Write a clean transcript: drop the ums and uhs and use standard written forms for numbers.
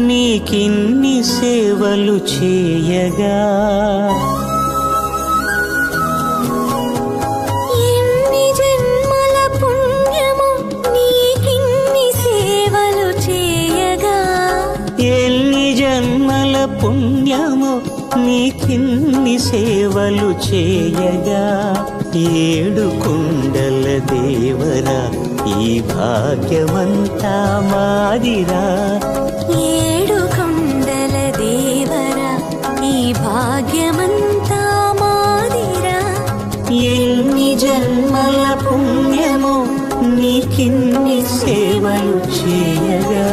నీకిన్ని సేవలు చేయగా ఎన్ని జన్మల పుణ్యము నీకిన్ని సేవలు చేయగా ఎన్ని జన్మల పుణ్యము నీకిన్ని సేవలు చేయగా ఏడు కొండల దేవరా ఈ భాగ్యమంతా మాదిరా ఏడు కొండల దేవరా ఈ భాగ్యమంతా మాదిరా ఎన్ని జన్మల పుణ్యము నీకిన్ని సేవలు చేయగా